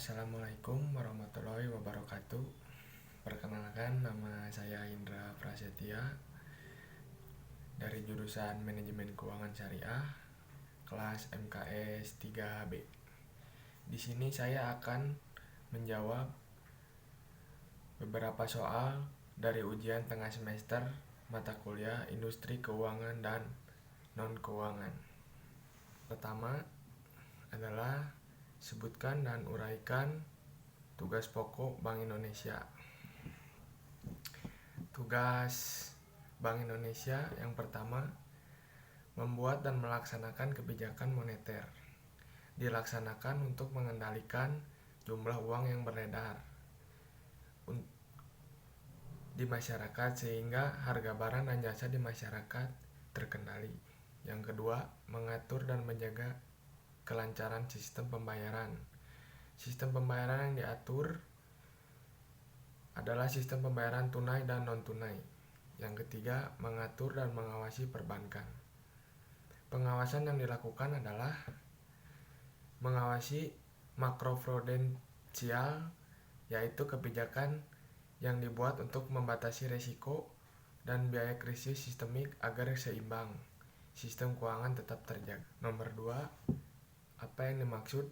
Assalamualaikum warahmatullahi wabarakatuh. Perkenalkan, nama saya Indra Prasetya dari jurusan Manajemen Keuangan Syariah, kelas MKS 3B. Di sini saya akan menjawab beberapa soal dari ujian tengah semester mata kuliah Industri Keuangan dan Non-Keuangan. Pertama adalah sebutkan dan uraikan tugas pokok Bank Indonesia. Tugas Bank Indonesia yang pertama, membuat dan melaksanakan kebijakan moneter. Dilaksanakan untuk mengendalikan jumlah uang yang beredar di masyarakat sehingga harga barang dan jasa di masyarakat terkendali. Yang kedua, mengatur dan menjaga kelancaran sistem pembayaran. Sistem pembayaran yang diatur adalah sistem pembayaran tunai dan non-tunai. Yang ketiga, mengatur dan mengawasi perbankan. Pengawasan yang dilakukan adalah mengawasi makroprudensial, yaitu kebijakan yang dibuat untuk membatasi risiko dan biaya krisis sistemik agar seimbang sistem keuangan tetap terjaga. Nomor 2, apa yang dimaksud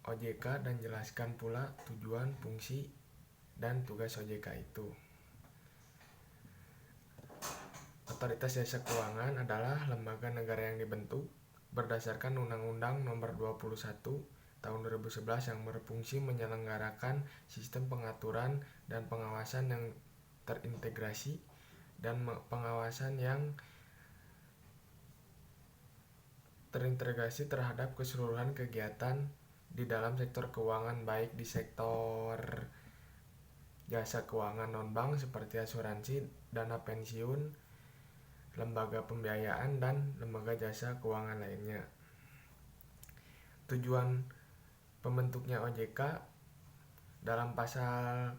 OJK dan jelaskan pula tujuan, fungsi, dan tugas OJK itu. Otoritas Jasa Keuangan adalah lembaga negara yang dibentuk berdasarkan Undang-Undang Nomor 21 Tahun 2011 yang berfungsi menyelenggarakan sistem pengaturan dan pengawasan yang terintegrasi dan pengawasan yang terintegrasi terhadap keseluruhan kegiatan di dalam sektor keuangan, baik di sektor jasa keuangan non-bank seperti asuransi, dana pensiun, lembaga pembiayaan, dan lembaga jasa keuangan lainnya. Tujuan pembentuknya OJK dalam pasal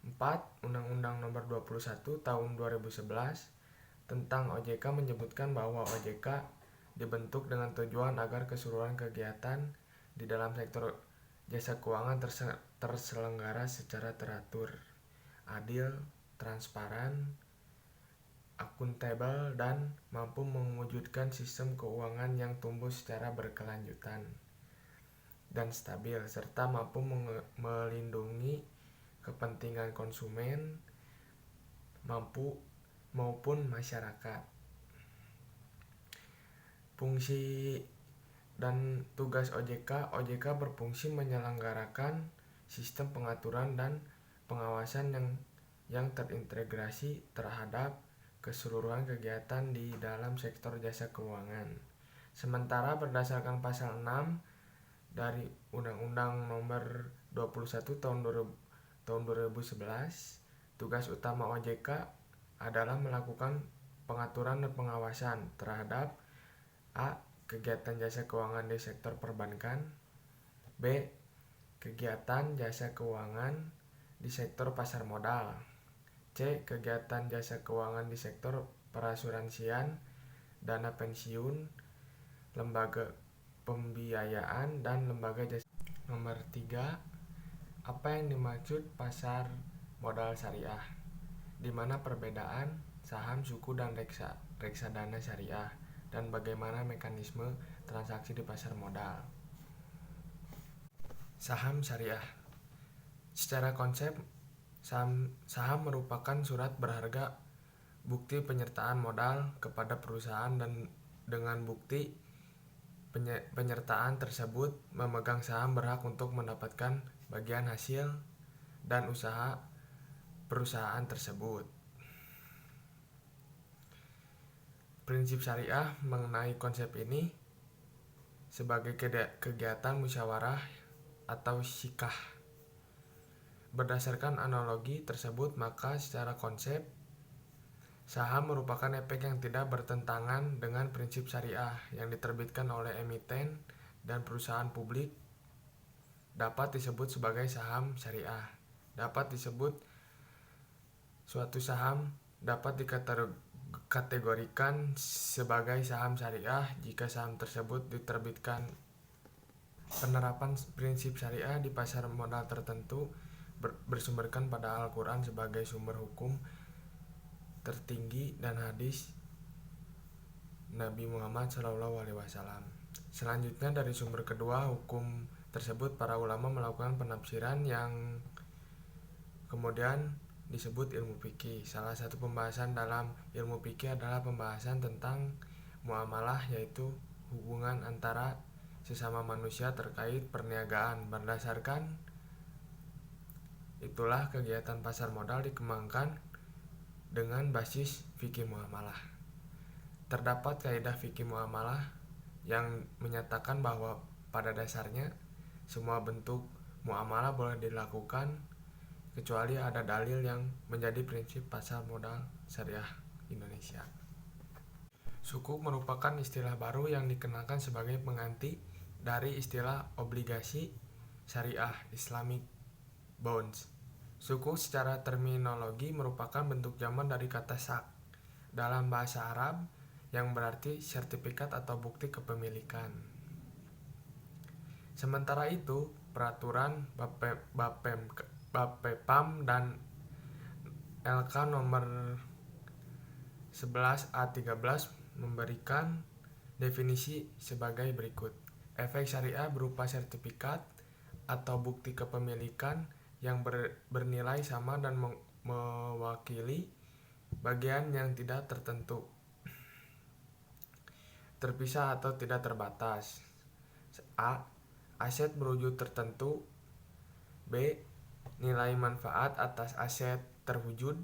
4 Undang-Undang Nomor 21 Tahun 2011 tentang OJK menyebutkan bahwa OJK dibentuk dengan tujuan agar keseluruhan kegiatan di dalam sektor jasa keuangan terselenggara secara teratur, adil, transparan, akuntabel, dan mampu mewujudkan sistem keuangan yang tumbuh secara berkelanjutan dan stabil, serta mampu melindungi kepentingan konsumen maupun masyarakat. Fungsi dan tugas OJK. OJK berfungsi menyelenggarakan sistem pengaturan dan pengawasan yang terintegrasi terhadap keseluruhan kegiatan di dalam sektor jasa keuangan. Sementara berdasarkan pasal 6 dari Undang-Undang Nomor 21 Tahun 2011, tugas utama OJK adalah melakukan pengaturan dan pengawasan terhadap A. Kegiatan jasa keuangan di sektor perbankan. B. Kegiatan jasa keuangan di sektor pasar modal. C. Kegiatan jasa keuangan di sektor perasuransian, dana pensiun, lembaga pembiayaan, dan lembaga jasa. Nomor 3, apa yang dimaksud pasar modal syariah? Di mana perbedaan saham, suku, dan reksadana syariah, dan bagaimana mekanisme transaksi di pasar modal. Saham syariah. Secara konsep, saham merupakan surat berharga bukti penyertaan modal kepada perusahaan, dan dengan bukti penyertaan tersebut, memegang saham berhak untuk mendapatkan bagian hasil dan usaha perusahaan tersebut. Prinsip syariah mengenai konsep ini sebagai kegiatan musyawarah atau syikah. Berdasarkan analogi tersebut, maka secara konsep saham merupakan efek yang tidak bertentangan dengan prinsip syariah yang diterbitkan oleh emiten dan perusahaan publik dapat disebut sebagai saham syariah. Dapat disebut suatu saham dapat dikategorikan sebagai saham syariah jika saham tersebut diterbitkan Penerapan prinsip syariah di pasar modal tertentu bersumberkan pada Al-Quran sebagai sumber hukum tertinggi dan hadis Nabi Muhammad SAW. Selanjutnya dari sumber kedua hukum tersebut para ulama melakukan penafsiran yang kemudian disebut ilmu fikih. Salah satu pembahasan dalam ilmu fikih adalah pembahasan tentang muamalah, yaitu hubungan antara sesama manusia terkait perniagaan. Berdasarkan itulah kegiatan pasar modal dikembangkan dengan basis fikih muamalah. Terdapat kaidah fikih muamalah yang menyatakan bahwa pada dasarnya semua bentuk muamalah boleh dilakukan kecuali ada dalil yang menjadi prinsip pasar modal syariah Indonesia. Sukuk merupakan istilah baru yang dikenakan sebagai pengganti dari istilah obligasi syariah Islamic bonds. Sukuk secara terminologi merupakan bentuk jamak dari kata sak dalam bahasa Arab yang berarti sertifikat atau bukti kepemilikan. Sementara itu, peraturan Bapepam dan LK nomor 11A13 memberikan definisi sebagai berikut. Efek syariah berupa sertifikat atau bukti kepemilikan yang bernilai sama dan mewakili bagian yang tidak tertentu, terpisah atau tidak terbatas. A. Aset berwujud tertentu. B. Nilai manfaat atas aset terwujud.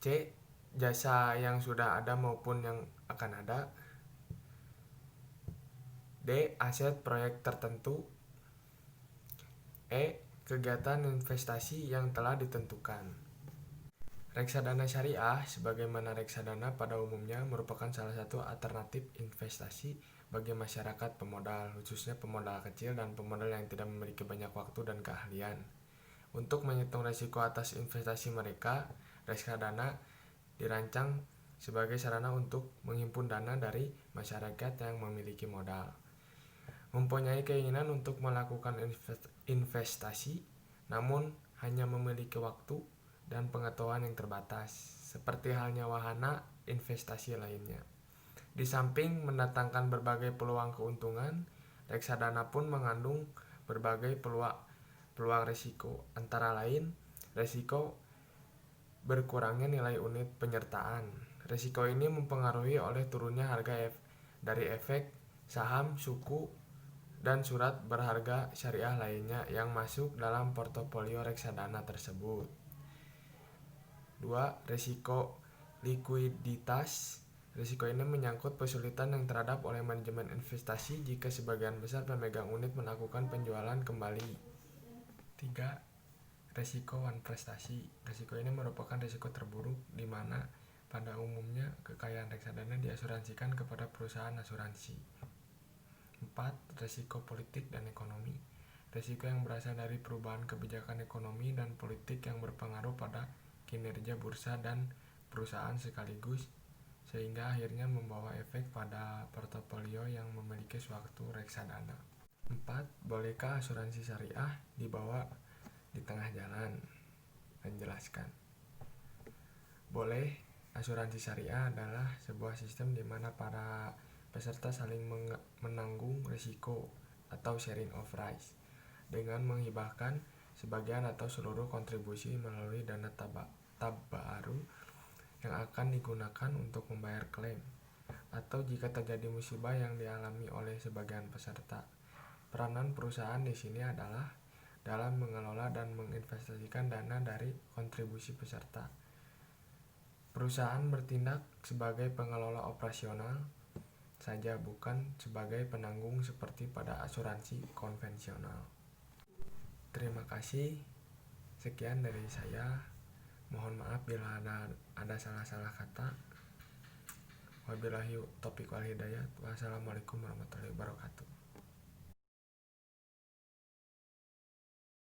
C. Jasa yang sudah ada maupun yang akan ada. D. Aset proyek tertentu. E. Kegiatan investasi yang telah ditentukan. Reksadana syariah, sebagaimana reksadana pada umumnya, merupakan salah satu alternatif investasi bagi masyarakat pemodal, khususnya pemodal kecil dan pemodal yang tidak memiliki banyak waktu dan keahlian. Untuk menghitung risiko atas investasi mereka, reksadana dirancang sebagai sarana untuk menghimpun dana dari masyarakat yang memiliki modal, mempunyai keinginan untuk melakukan investasi, namun hanya memiliki waktu dan pengetahuan yang terbatas, seperti halnya wahana investasi lainnya. Di samping mendatangkan berbagai peluang keuntungan, reksadana pun mengandung berbagai peluang risiko, antara lain risiko berkurangnya nilai unit penyertaan. Risiko ini mempengaruhi oleh turunnya harga dari efek saham, suku, dan surat berharga syariah lainnya yang masuk dalam portofolio reksadana tersebut. 2. Risiko likuiditas. Risiko ini menyangkut kesulitan yang terhadap oleh manajemen investasi jika sebagian besar pemegang unit melakukan penjualan kembali. 3. Risiko wan prestasi. Risiko ini merupakan risiko terburuk di mana pada umumnya kekayaan reksadana diasuransikan kepada perusahaan asuransi. 4. Risiko politik dan ekonomi. Risiko yang berasal dari perubahan kebijakan ekonomi dan politik yang berpengaruh pada kinerja bursa dan perusahaan sekaligus, sehingga akhirnya membawa efek pada portofolio yang memiliki suatu reksadana. 4. Bolehkah asuransi syariah dibawa di tengah jalan? Menjelaskan. Boleh. Asuransi syariah adalah sebuah sistem di mana para peserta saling menanggung risiko atau sharing of risk dengan menghibahkan sebagian atau seluruh kontribusi melalui dana tabaru yang akan digunakan untuk membayar klaim atau jika terjadi musibah yang dialami oleh sebagian peserta. Peranan perusahaan di sini adalah dalam mengelola dan menginvestasikan dana dari kontribusi peserta. Perusahaan bertindak sebagai pengelola operasional saja, bukan sebagai penanggung seperti pada asuransi konvensional. Terima kasih. Sekian dari saya. Mohon maaf bila ada salah-salah kata. Wabillahi taufiq wal hidayah. Wassalamualaikum warahmatullahi wabarakatuh.